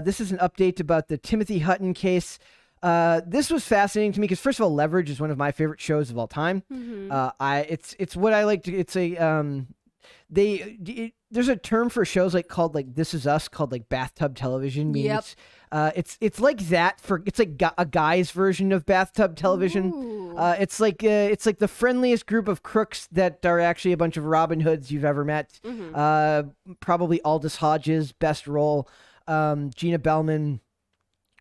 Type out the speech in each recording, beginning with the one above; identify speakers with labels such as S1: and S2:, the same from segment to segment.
S1: this is an update about the Timothy Hutton case. This was fascinating to me because, first of all, Leverage is one of my favorite shows of all time. It's what I like to. It's a there's a term for shows called This Is Us, called bathtub television.
S2: Yep.
S1: It's like that it's like a guy's version of bathtub television. It's like the friendliest group of crooks that are actually a bunch of Robin Hoods you've ever met. Probably Aldous Hodges, best role. Gina Bellman,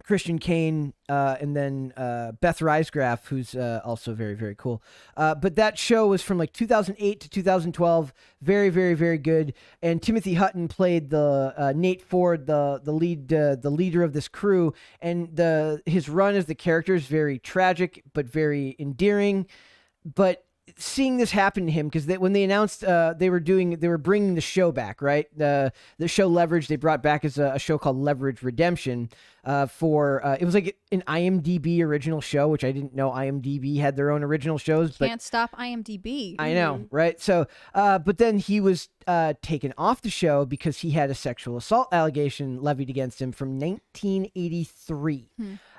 S1: Christian Kane, and then Beth Riesgraf, who's also very, very cool. But that show was from 2008 to 2012. Very, very, very good. And Timothy Hutton played the Nate Ford, the leader of this crew. And his run as the character is very tragic, but very endearing. But seeing this happen to him, because when they announced they were bringing the show back, right? The show Leverage, they brought back as a show called Leverage Redemption. It was like an IMDb original show, which I didn't know IMDb had their own original shows.
S2: Can't stop IMDb.
S1: I know, right? So, but then he was taken off the show because he had a sexual assault allegation levied against him from 1983.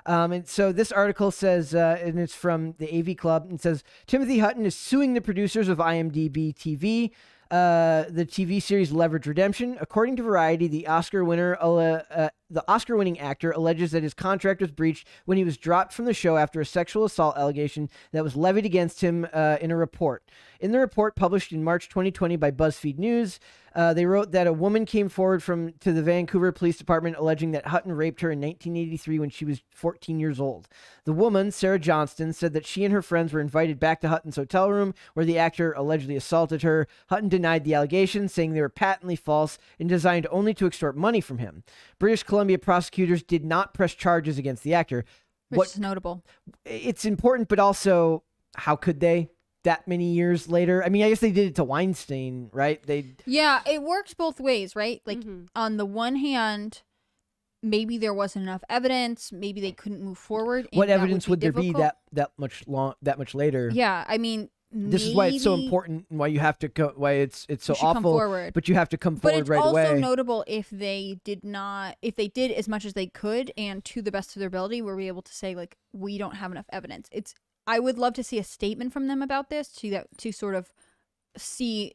S1: And so this article says, and it's from the AV Club, and says, Timothy Hutton is suing the producers of IMDb TV, the TV series Leverage Redemption. According to Variety, the Oscar-winning actor alleges that his contract was breached when he was dropped from the show after a sexual assault allegation that was levied against him in a report. In the report published in March 2020 by BuzzFeed News, they wrote that a woman came forward to the Vancouver Police Department alleging that Hutton raped her in 1983 when she was 14 years old. The woman, Sarah Johnston, said that she and her friends were invited back to Hutton's hotel room where the actor allegedly assaulted her. Hutton denied the allegations, saying they were patently false and designed only to extort money from him. British Columbia prosecutors did not press charges against the actor.
S2: Which is notable.
S1: It's important, but also, how could they? That many years later? I mean, I guess they did it to Weinstein, right?
S2: Yeah, it works both ways, right? On the one hand, maybe there wasn't enough evidence. Maybe they couldn't move forward.
S1: What evidence would there be that much later?
S2: Yeah, I mean,
S1: this is why it's so important, and why you have to go. Why it's so awful.
S2: Come forward.
S1: But you have to come forward right away.
S2: But it's also notable if they did as much as they could, and to the best of their ability, were we able to say we don't have enough evidence. I would love to see a statement from them about this to sort of see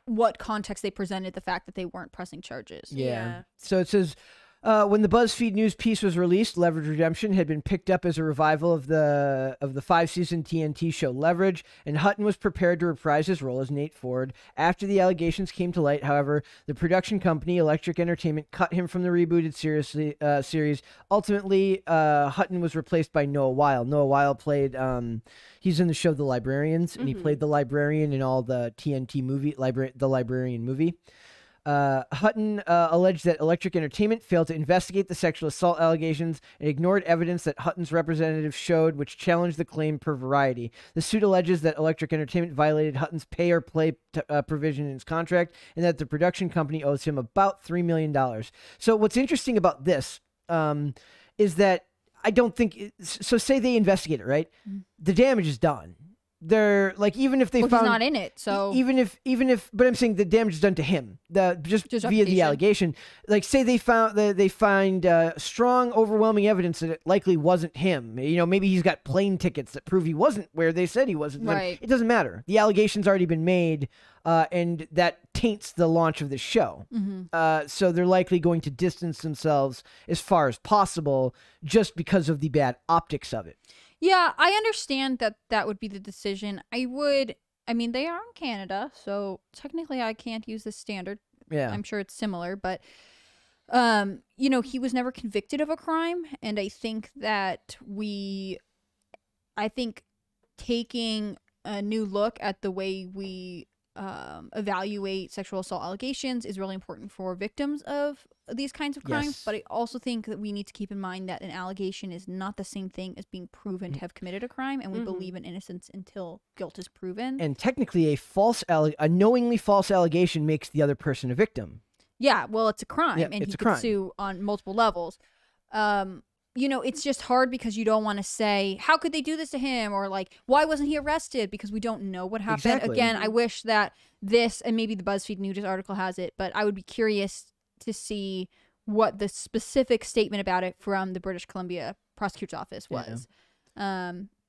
S2: what context they presented the fact that they weren't pressing charges.
S1: Yeah. So it says, when the BuzzFeed News piece was released, Leverage Redemption had been picked up as a revival of the 5-season TNT show Leverage, and Hutton was prepared to reprise his role as Nate Ford. After the allegations came to light, however, the production company, Electric Entertainment, cut him from the rebooted series. Ultimately, Hutton was replaced by Noah Weil. Noah Weil played, he's in the show The Librarians, and he played the librarian in all the TNT movie, The Librarian movie. Hutton alleged that Electric Entertainment failed to investigate the sexual assault allegations and ignored evidence that Hutton's representative showed, which challenged the claim per Variety. The suit alleges that Electric Entertainment violated Hutton's pay or play provision in his contract, and that the production company owes him about $3 million. So what's interesting about this is that I don't think... So say they investigate it, right? The damage is done. They're even if they found
S2: he's not in it, so
S1: even if but I'm saying the damage is done to him, just via the allegation. Say they find strong, overwhelming evidence that it likely wasn't him. Maybe he's got plane tickets that prove he wasn't where they said he wasn't.
S2: Right.
S1: It doesn't matter. The allegation's already been made, and that taints the launch of the show. So they're likely going to distance themselves as far as possible just because of the bad optics of it.
S2: Yeah, I understand that would be the decision. I mean, they are in Canada, so technically I can't use this standard.
S1: Yeah.
S2: I'm sure it's similar, but, he was never convicted of a crime. And I think that taking a new look at the way we evaluate sexual assault allegations is really important for victims of these kinds of crimes.
S1: Yes.
S2: But I also think that we need to keep in mind that an allegation is not the same thing as being proven to have committed a crime, and we believe in innocence until guilt is proven.
S1: And technically, a knowingly false allegation makes the other person a victim.
S2: Yeah, well, it's a crime, and
S1: it's
S2: he
S1: a crime.
S2: could sue on multiple levels. It's just hard because you don't want to say, how could they do this to him? Or why wasn't he arrested? Because we don't know what happened.
S1: Exactly.
S2: Again, I wish that this, and maybe the BuzzFeed News article has it, but I would be curious to see what the specific statement about it from the British Columbia prosecutor's office was.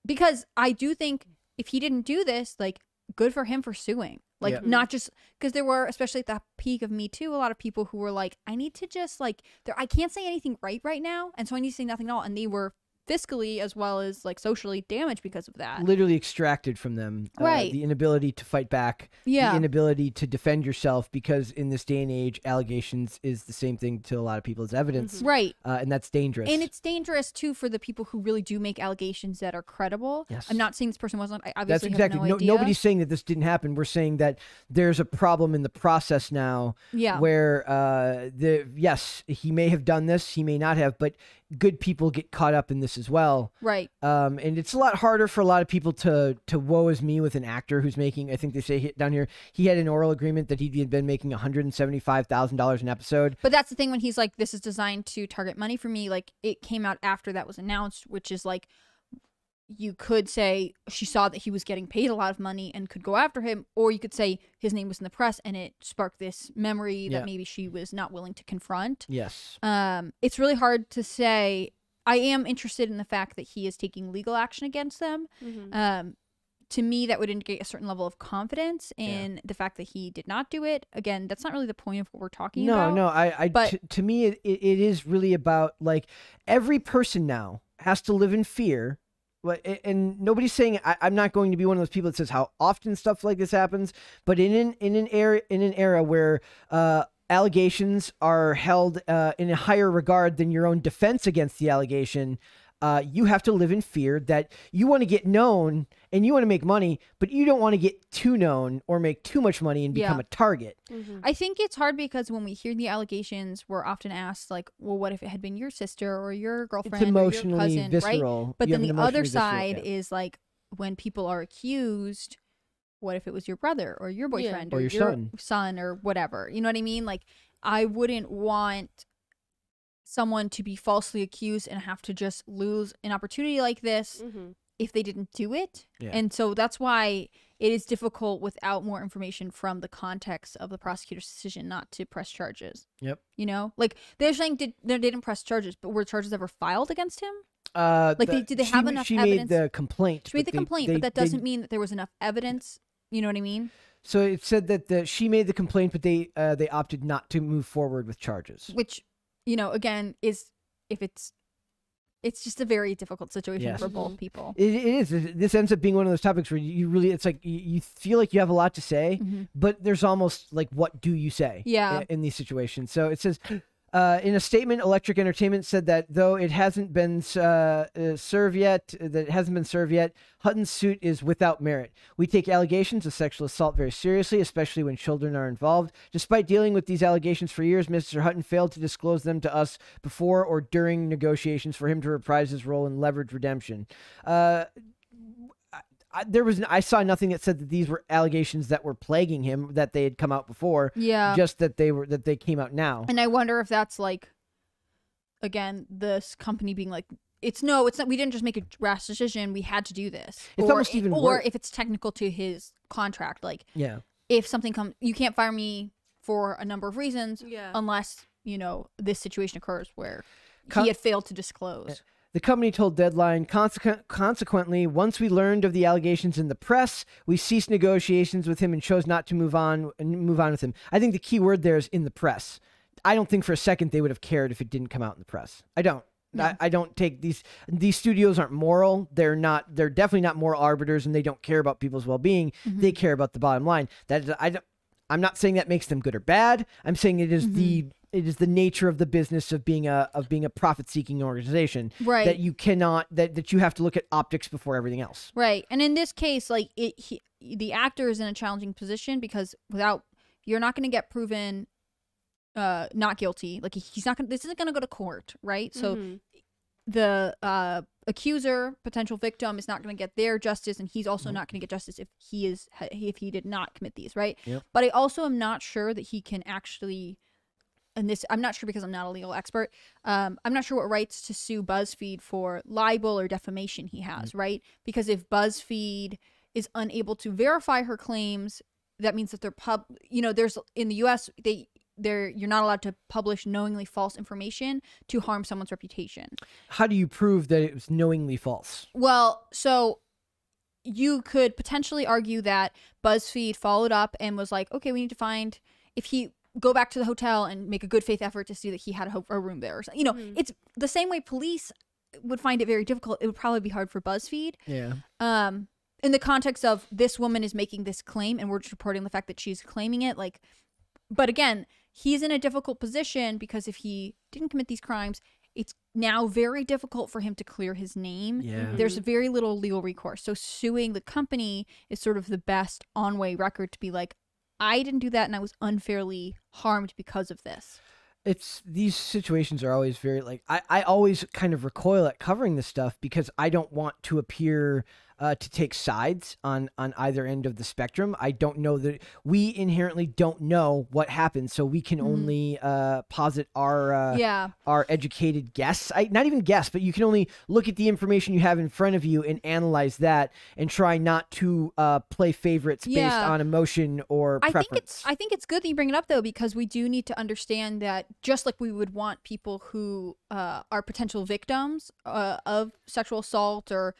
S2: Because I do think if he didn't do this, like, good for him for suing. Like, not just because there were, especially at the peak of Me Too, a lot of people who were like, I need to just like, I can't say anything right now. And so I need to say nothing at all. And they were fiscally as well as like socially damaged because of that.
S1: Literally extracted from them.
S2: Right.
S1: The inability to fight back.
S2: Yeah.
S1: The inability to defend yourself, because in this day and age, allegations is the same thing to a lot of people as evidence.
S2: Right.
S1: And that's dangerous.
S2: And it's dangerous too for the people who really do make allegations that are credible.
S1: Yes.
S2: I'm not saying this person wasn't. I
S1: That's
S2: obviously
S1: exactly.
S2: have no idea.
S1: Nobody's saying that this didn't happen. We're saying that there's a problem in the process now.
S2: Yeah.
S1: Where yes, he may have done this, he may not have, but good people get caught up in this as well.
S2: Right.
S1: And it's a lot harder for a lot of people to woe is me with an actor who's making, I think they say down here, he had an oral agreement that he had been making $175,000 an episode.
S2: But that's the thing when he's like, this is designed to target money for me. Like, it came out after that was announced, which is like, you could say she saw that he was getting paid a lot of money and could go after him, or you could say his name was in the press and it sparked this memory that maybe she was not willing to confront.
S1: Yes.
S2: It's really hard to say. I am interested in the fact that he is taking legal action against them. To me, that would indicate a certain level of confidence in the fact that he did not do it. Again, that's not really the point of what we're talking about.
S1: No. But to me, it is really about, like, every person now has to live in fear. And nobody's saying I'm not going to be one of those people that says how often stuff like this happens, but in an era where allegations are held in a higher regard than your own defense against the allegation, you have to live in fear that you want to get known and you want to make money, but you don't want to get too known or make too much money and become a target.
S2: I think it's hard because when we hear the allegations, we're often asked, like, well, what if it had been your sister or your girlfriend
S1: It's emotionally
S2: or your cousin,
S1: visceral.
S2: right? But
S1: You
S2: then
S1: have
S2: the
S1: an
S2: other
S1: emotionally visceral-
S2: side is like, when people are accused, what if it was your brother or your boyfriend or
S1: your
S2: son or whatever? You know what I mean? Like, I wouldn't want someone to be falsely accused and have to just lose an opportunity like this if they didn't do it. And so that's why it is difficult without more information from the context of the prosecutor's decision not to press charges.
S1: Yep.
S2: You know, like, they're saying they didn't press charges, but were charges ever filed against him? Did they have enough
S1: she
S2: evidence?
S1: Made the complaint.
S2: She made the complaint, but that doesn't mean that there was enough evidence. You know what I mean?
S1: So it said that she made the complaint, but they opted not to move forward with charges.
S2: Which, you know, again, is if it's just a very difficult situation for both people.
S1: It is. This ends up being one of those topics where you really, it's like you feel like you have a lot to say, but there's almost like, what do you say? In these situations. So it says, in a statement, Electric Entertainment said that though it hasn't been served yet, Hutton's suit is without merit. We take allegations of sexual assault very seriously, especially when children are involved. Despite dealing with these allegations for years, Mr. Hutton failed to disclose them to us before or during negotiations for him to reprise his role in leverage redemption. I saw nothing that said that these were allegations that were plaguing him, that they had come out before.
S2: Yeah.
S1: Just that they came out now.
S2: And I wonder if that's like, again, this company being like, it's not, we didn't just make a rash decision, we had to do this.
S1: It's almost even worse.
S2: Or if it's technical to his contract, like, if something comes, you can't fire me for a number of reasons unless, you know, this situation occurs where he had failed to disclose.
S1: The company told Deadline, consequently, once we learned of the allegations in the press, we ceased negotiations with him and chose not to move on with him. I think the key word there is in the press. I don't think for a second they would have cared if it didn't come out in the press. I don't. No. I don't take these studios aren't moral. They're definitely not moral arbiters, and they don't care about people's well-being. They care about the bottom line. I'm not saying that makes them good or bad. I'm saying it is it is the nature of the business of being a profit-seeking organization,
S2: right?
S1: That you cannot that you have to look at optics before everything else,
S2: right? And in this case, like the actor is in a challenging position because you're not going to get proven not guilty. Like this isn't going to go to court, right? So the accuser, potential victim, is not going to get their justice, and he's also not going to get justice if he did not commit these, right?
S1: Yep.
S2: But I also am not sure that he can actually. And this, I'm not sure because I'm not a legal expert. I'm not sure what rights to sue BuzzFeed for libel or defamation he has, right? Because if BuzzFeed is unable to verify her claims, that means that they're there's in the U.S. you're not allowed to publish knowingly false information to harm someone's reputation.
S1: How do you prove that it was knowingly false?
S2: Well, so you could potentially argue that BuzzFeed followed up and was like, okay, we need to find if he go back to the hotel and make a good faith effort to see that he had a room there or something. You know, it's the same way police would find it very difficult. It would probably be hard for BuzzFeed.
S1: Yeah.
S2: In the context of this woman is making this claim and we're just reporting the fact that she's claiming it, like, but again, he's in a difficult position because if he didn't commit these crimes, it's now very difficult for him to clear his name.
S1: Yeah.
S2: There's very little legal recourse. So suing the company is sort of the best on-way record to be like, I didn't do that and I was unfairly harmed because of this.
S1: It's these situations are always very like I always kind of recoil at covering this stuff because I don't want to appear to take sides on either end of the spectrum. I don't know that we inherently don't know what happened, so we can only posit our educated guess. Not even guess, but you can only look at the information you have in front of you and analyze that and try not to play favorites based on emotion or preference.
S2: I think it's good that you bring it up though, because we do need to understand that just like we would want people who are potential victims of sexual assault or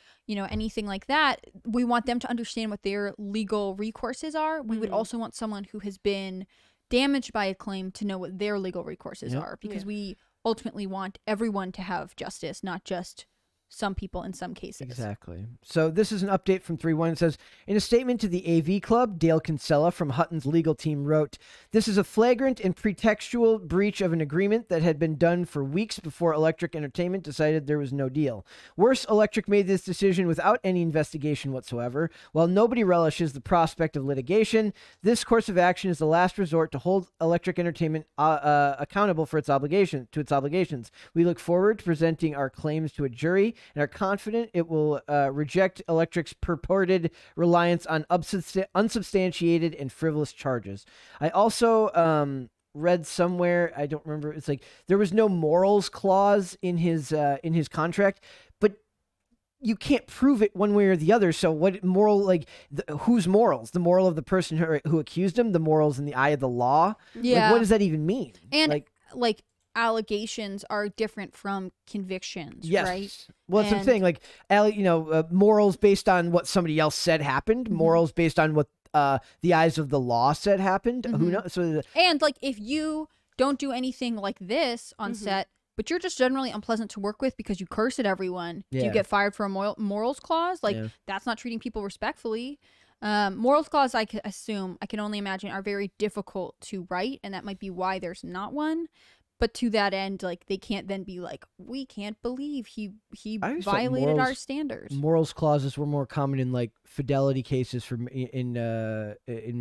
S2: anything like that, we want them to understand what their legal recourses are. We would also want someone who has been damaged by a claim to know what their legal recourses are, because we ultimately want everyone to have justice, not just some people in some cases.
S1: Exactly. So this is an update from 3-1. It says, in a statement to the AV Club, Dale Kinsella from Hutton's legal team wrote, "This is a flagrant and pretextual breach of an agreement that had been done for weeks before Electric Entertainment decided there was no deal. Worse, Electric made this decision without any investigation whatsoever. While nobody relishes the prospect of litigation, this course of action is the last resort to hold Electric Entertainment accountable for its obligations. We look forward to presenting our claims to a jury and are confident it will reject Electric's purported reliance on unsubstantiated and frivolous charges." I also read somewhere, I don't remember, it's like there was no morals clause in his contract, but you can't prove it one way or the other. So what moral, like whose morals? The moral of the person who accused him, the morals in the eye of the law?
S2: Yeah.
S1: Like, what does that even mean?
S2: And like allegations are different from convictions,
S1: yes.
S2: right?
S1: Well, that's what I'm saying. Like, morals based on what somebody else said happened, morals based on what the eyes of the law said happened. Who knows? So
S2: and like, if you don't do anything like this on set, but you're just generally unpleasant to work with because you curse at everyone, do you get fired for a morals clause? Like, that's not treating people respectfully. Morals clause, I can only imagine, are very difficult to write, and that might be why there's not one. But to that end, like, they can't then be like, we can't believe he violated our standards. Morals
S1: clauses were more common in like fidelity cases in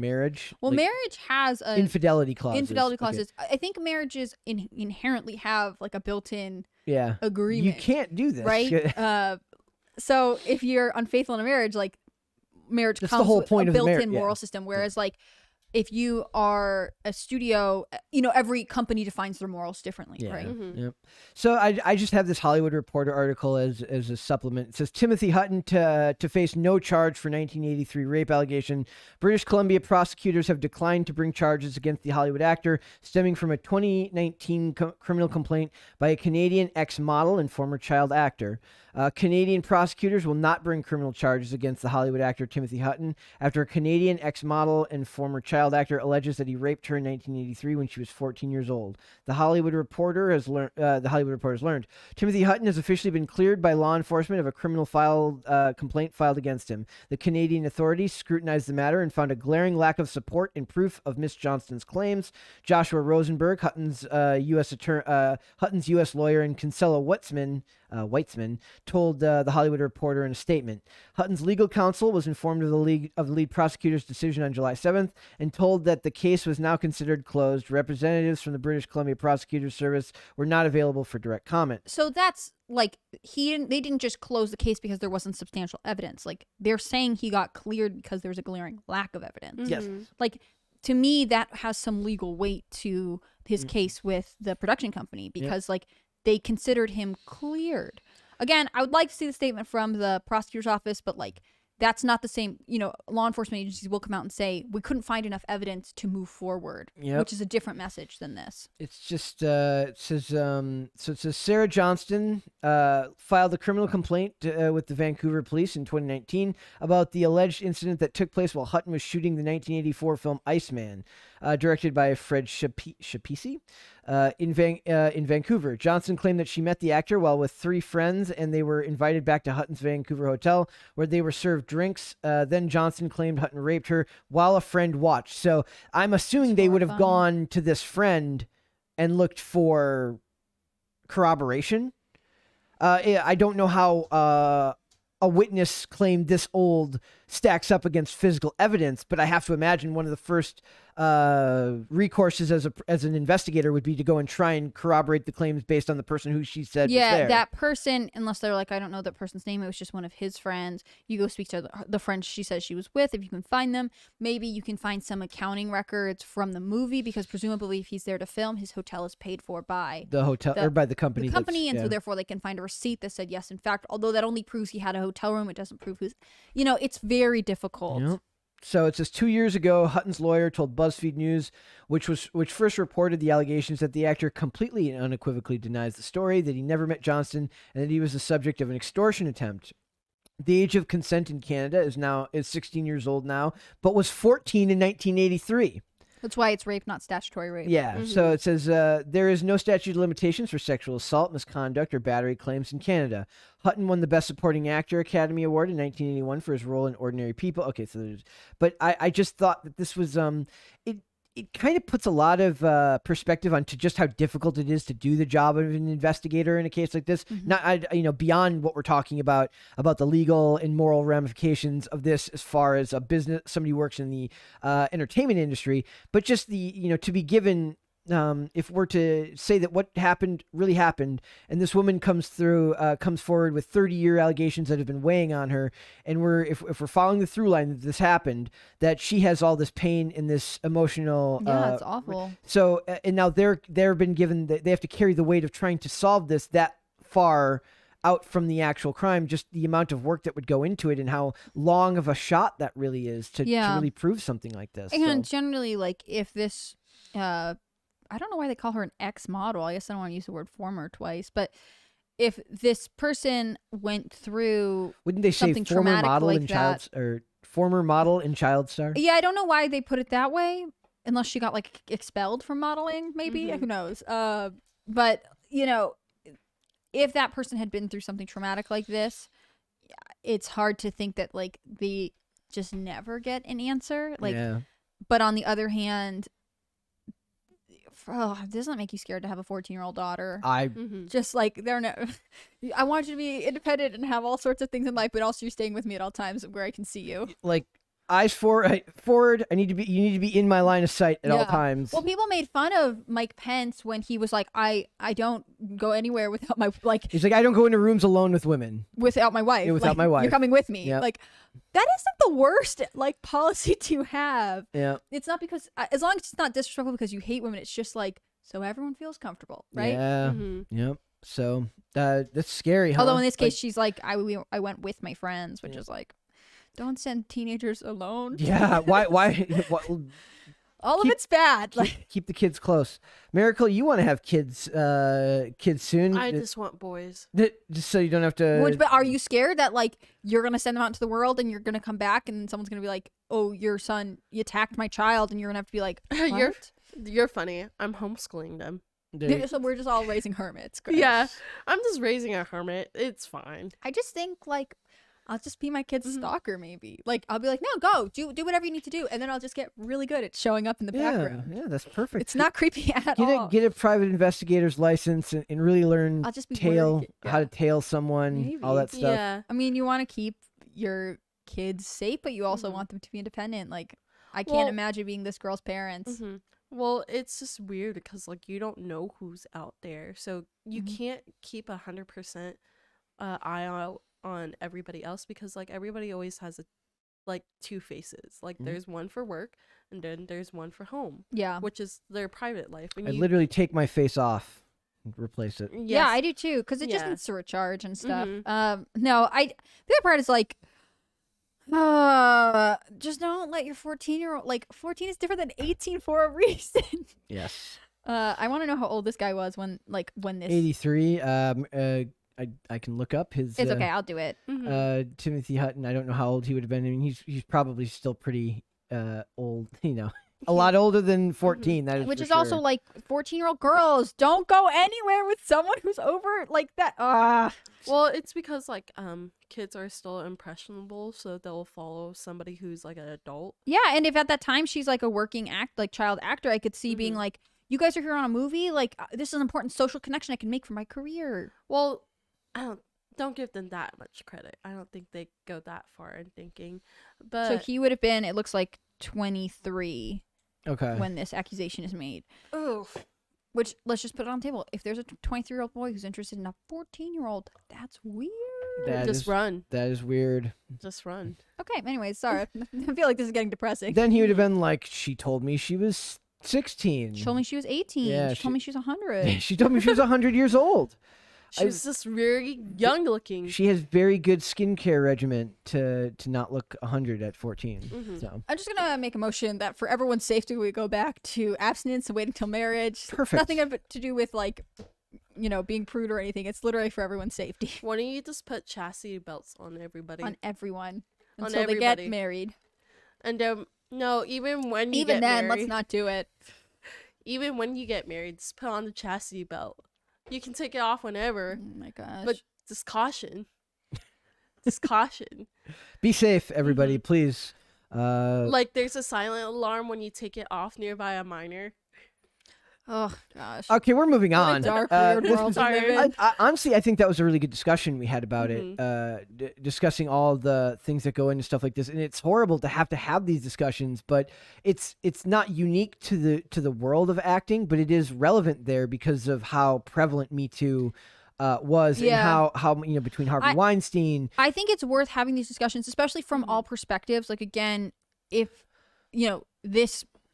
S1: marriage.
S2: Well, marriage has
S1: infidelity clauses.
S2: Infidelity clauses. Okay. I think marriages inherently have like a built-in agreement.
S1: You can't do this,
S2: right? So if you're unfaithful in a marriage, like, marriage
S1: That's
S2: comes
S1: the whole
S2: with
S1: point
S2: a
S1: of the
S2: built-in moral system. Whereas like, if you are a studio, every company defines their morals differently, right?
S1: Yep. So I just have this Hollywood Reporter article as a supplement. It says, Timothy Hutton to face no charge for 1983 rape allegation. British Columbia prosecutors have declined to bring charges against the Hollywood actor stemming from a 2019 criminal complaint by a Canadian ex-model and former child actor. Canadian prosecutors will not bring criminal charges against the Hollywood actor Timothy Hutton after a Canadian ex-model and former child actor alleges that he raped her in 1983 when she was 14 years old. The Hollywood Reporter has learned Timothy Hutton has officially been cleared by law enforcement of a criminal complaint filed against him. The Canadian authorities scrutinized the matter and found a glaring lack of support and proof of Miss Johnston's claims. Joshua Rosenberg, Hutton's U.S. lawyer, and Kinsella Weitzman told the Hollywood Reporter in a statement. Hutton's legal counsel was informed of the lead prosecutor's decision on July 7th and told that the case was now considered closed. Representatives from the British Columbia Prosecutor's Service were not available for direct comment.
S2: So that's like, they didn't just close the case because there wasn't substantial evidence. Like, they're saying he got cleared because there's a glaring lack of evidence.
S1: Yes.
S2: Like, to me, that has some legal weight to his case with the production company because like, they considered him cleared. Again, I would like to see the statement from the prosecutor's office, but like, that's not the same. Law enforcement agencies will come out and say we couldn't find enough evidence to move forward, which is a different message than this.
S1: It's just it says Sarah Johnston filed a criminal complaint with the Vancouver police in 2019 about the alleged incident that took place while Hutton was shooting the 1984 film Iceman, directed by Fred Schapisi. In Vancouver. Johnson claimed that she met the actor while with 3 friends, and they were invited back to Hutton's Vancouver hotel, where they were served drinks. Then Johnson claimed Hutton raped her while a friend watched. So I'm assuming they would have gone to this friend and looked for corroboration. I don't know how a witness claimed this old stacks up against physical evidence, but I have to imagine one of the first recourses as an investigator would be to go and try and corroborate the claims based on the person who she said was there.
S2: That person, unless they're like, I don't know that person's name, it was just one of his friends. You go speak to the friends she says she was with. If you can find them, maybe you can find some accounting records from the movie, because presumably if he's there to film, his hotel is paid for by
S1: the hotel or by the company.
S2: So therefore they can find a receipt that said yes, in fact, although that only proves he had a hotel room, it doesn't prove who's, it's very difficult.
S1: Yep. So it says 2 years ago, Hutton's lawyer told BuzzFeed News, which first reported the allegations, that the actor completely and unequivocally denies the story, that he never met Johnston, and that he was the subject of an extortion attempt. The age of consent in Canada is 16 years old now, but was 14 in 1983.
S2: That's why it's rape, not statutory rape.
S1: Yeah, so it says there is no statute of limitations for sexual assault, misconduct, or battery claims in Canada. Hutton won the Best Supporting Actor Academy Award in 1981 for his role in Ordinary People. Okay, but I just thought that this was it kind of puts a lot of perspective onto just how difficult it is to do the job of an investigator in a case like this. Not beyond what we're talking about the legal and moral ramifications of this, as far as a business, somebody who works in the entertainment industry, but just the to be given. If we're to say that what happened really happened, and this woman comes forward with 30-year allegations that have been weighing on her, and if we're following the through line that this happened, that she has all this pain and this emotional.
S2: Yeah, it's awful.
S1: So and now they're been given they have to carry the weight of trying to solve this that far out from the actual crime, just the amount of work that would go into it and how long of a shot that really is to really prove something like this.
S2: And generally, like, if this. I don't know why they call her an ex-model. I guess I don't want to use the word former twice, but if this person went through,
S1: wouldn't they say former model
S2: like
S1: or former model in Child Star?
S2: Yeah, I don't know why they put it that way, unless she got like expelled from modeling. Maybe who knows? But if that person had been through something traumatic like this, it's hard to think that like they just never get an answer. Like, but on the other hand. It doesn't make you scared to have a 14-year-old daughter. Just like I want you to be independent and have all sorts of things in life, but also you're staying with me at all times where I can see you.
S1: Like eyes forward. You need to be in my line of sight at all times.
S2: Well, people made fun of Mike Pence when he was like, I don't go anywhere without my
S1: He's like, I don't go into rooms alone with women
S2: without my wife.
S1: Yeah, without my wife.
S2: You're coming with me. Yep. Like that isn't the worst like policy to have.
S1: Yeah.
S2: It's not because as long as it's not disrespectful because you hate women. It's just like so everyone feels comfortable, right?
S1: Yeah. Yep. So that's scary. Huh?
S2: Although in this case, she's like, I went with my friends, which is like. Don't send teenagers alone.
S1: Yeah, why?
S2: All of it's bad.
S1: Keep the kids close. Miracle, you want to have kids soon?
S3: I just want boys.
S1: Just so you don't have to.
S2: But are you scared that like you're gonna send them out into the world and you're gonna come back and someone's gonna be like, "Oh, your son, you attacked my child," and you're gonna have to be like, "What?"
S3: You're funny. I'm homeschooling them.
S2: So we're just all raising hermits. Great.
S3: Yeah, I'm just raising a hermit. It's fine.
S2: I just think like. I'll just be my kid's stalker, maybe. Like, I'll be like, no, go. Do whatever you need to do. And then I'll just get really good at showing up in the background.
S1: Yeah, that's perfect.
S2: It's not creepy at all.
S1: Get a private investigator's license and really learn
S2: I'll just be
S1: how to tail someone,
S2: maybe.
S1: all that stuff.
S3: Yeah.
S2: I mean, you want to keep your kids safe, but you also want them to be independent. Like, I can't imagine being this girl's parents.
S3: Well, it's just weird because, like, you don't know who's out there. So you can't keep 100% eye out on everybody else because like everybody always has two faces. Like there's one for work and then there's one for home, which is their private life.
S1: I literally take my face off and replace it.
S2: Yeah, I do too, because it just needs to recharge and stuff. No, the other part is like Just don't let your 14-year-old, like 14 is different than 18 for a reason.
S1: Yes.
S2: I want to know how old this guy was when this.
S1: 83. I can look up his.
S2: It's okay. I'll do it.
S1: Timothy Hutton. I don't know how old he would have been. I mean, he's probably still pretty old. You know, a lot older than 14. That is,
S2: Which
S1: for
S2: is also
S1: sure.
S2: like 14-year-old girls don't go anywhere with someone who's over like that.
S3: Well, it's because like kids are still impressionable, so they'll follow somebody who's like an adult.
S2: Yeah, and if at that time she's like a working child actor, I could see being like, you guys are here on a movie. Like, this is an important social connection I can make for my career.
S3: Well, I don't give them that much credit. I don't think they go that far in thinking. But
S2: So he would have been, it looks like 23
S1: Okay.
S2: when this accusation is made.
S3: oh,
S2: Which, let's just put it on the table. If there's a 23-year-old boy who's interested in a 14-year-old, that's weird.
S3: just run.
S1: That is weird.
S3: Just run.
S2: Okay, anyways, sorry. I feel like this is getting depressing.
S1: Then he would have been like, she told me she was 16.
S2: She told me she was 18.
S1: Yeah,
S2: she told me she was 100.
S1: She told me she was 100 years old.
S3: She was just very young looking.
S1: She has very good skincare regimen to not look 100 at 14. So
S2: I'm just going to make a motion that for everyone's safety, we go back to abstinence and waiting till marriage.
S1: Perfect.
S2: Nothing of it to do with, like, you know, being prude or anything. It's literally for everyone's safety.
S3: Why don't you just put chastity belts on everybody?
S2: On everyone.
S3: On
S2: Until they get
S3: everybody.
S2: married.
S3: And no, even when you
S2: Even
S3: get
S2: then,
S3: married,
S2: let's not do it.
S3: even when you get married, just put on the chastity belt. You can take it off whenever,
S2: Oh my gosh.
S3: but just caution. Just caution.
S1: be safe, everybody, please.
S3: Like there's a silent alarm when you take it off nearby a minor.
S2: Oh gosh.
S1: Okay, we're moving
S2: What a
S1: on.
S2: dark, weird
S1: this
S2: world
S1: was-
S2: we live in.
S1: honestly, I think that was a really good discussion we had about it, discussing all the things that go into stuff like this. And it's horrible to have these discussions, but it's not unique to the world of acting, but it is relevant there because of how prevalent Me Too was, and how between Harvey Weinstein.
S2: I think it's worth having these discussions, especially from all perspectives. Like, again, if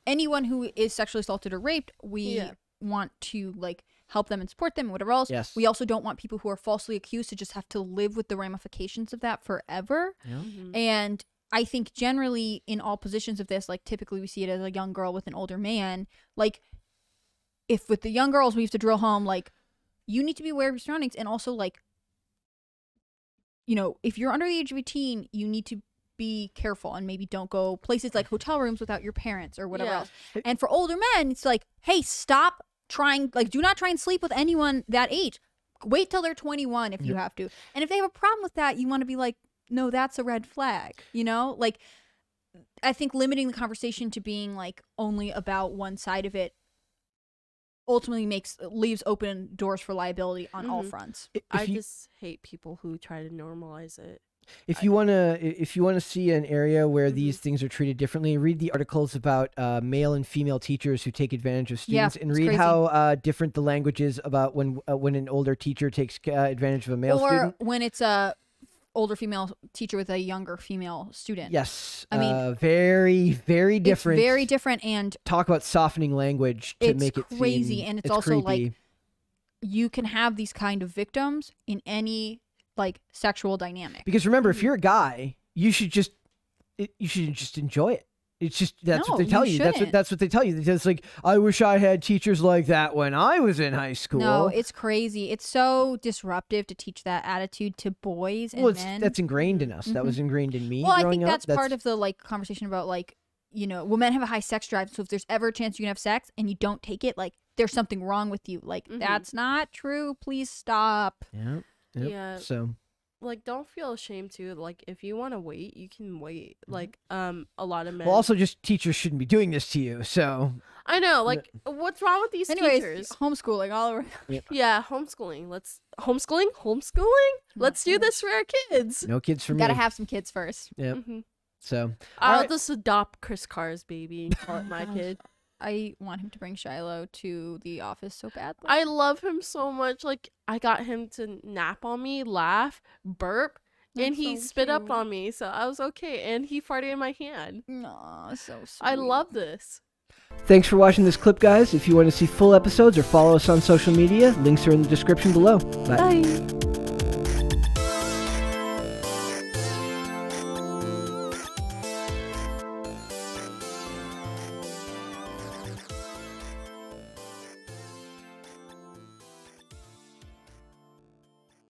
S2: anyone who is sexually assaulted or raped, we want to like help them and support them and whatever else.
S1: Yes.
S2: We also don't want people who are falsely accused to just have to live with the ramifications of that forever.
S1: Yeah.
S2: And I think generally in all positions of this, like typically we see it as a young girl with an older man. Like, if with the young girls we have to drill home, like, you need to be aware of your surroundings, and also like, if you're under the age of 18, you need to be careful and maybe don't go places like hotel rooms without your parents or whatever else. And for older men, it's like, hey, stop trying, like, do not try and sleep with anyone that age. Wait till they're 21 if you have to. And if they have a problem with that, you want to be like, no, that's a red flag, Like, I think limiting the conversation to being like only about one side of it ultimately leaves open doors for liability on all fronts.
S3: I just hate people who try to normalize it.
S1: If you wanna see an area where these things are treated differently, read the articles about male and female teachers who take advantage of students, and
S2: it's
S1: read
S2: crazy.
S1: how different the language is about when an older teacher takes advantage of a male student.
S2: Or when it's a older female teacher with a younger female student.
S1: Yes,
S2: I mean,
S1: very, very different.
S2: It's very different, and
S1: Talk about softening language to
S2: it's
S1: make it
S2: crazy,
S1: seem,
S2: and it's also
S1: creepy.
S2: like you can have these kind of victims in any like sexual dynamic.
S1: Because remember, if you're a guy, you should just enjoy it. It's just that's what
S2: No,
S1: they tell
S2: you
S1: you.
S2: shouldn't.
S1: That's what they tell you. It's like, I wish I had teachers like that when I was in high school.
S2: No, it's crazy. It's so disruptive to teach that attitude to boys and men.
S1: That's ingrained in us. That was ingrained in me.
S2: Well, I
S1: growing
S2: think
S1: up.
S2: that's part of the like conversation about like, well, men have a high sex drive, so if there's ever a chance you can have sex and you don't take it, like, there's something wrong with you. Like, that's not true. Please stop.
S1: Yeah. Yep.
S3: Yeah.
S1: So
S3: Like, don't feel ashamed too. Like, if you want to wait, you can wait. Like, a lot of men.
S1: well, also just teachers shouldn't be doing this to you. So
S3: I know. Like, what's wrong with these
S2: Anyways,
S3: teachers?
S2: homeschooling all over.
S3: Yeah, homeschooling. Let's homeschooling. Let's do this for our kids.
S1: no kids for me.
S2: Gotta have some kids first.
S1: Yep. So
S3: I'll
S1: Alright.
S3: just adopt Chris Carr's baby and call it my kid.
S2: I want him to bring Shiloh to the office so badly.
S3: I love him so much. Like, I got him to nap on me, laugh, burp, and
S2: That's
S3: he
S2: so
S3: spit up
S2: cute.
S3: on me, so I was okay. And he farted in my hand.
S2: Aw, so sweet.
S3: I love this.
S1: thanks for watching this clip, guys. If you want to see full episodes or follow us on social media, links are in the description below. Bye.
S3: Bye.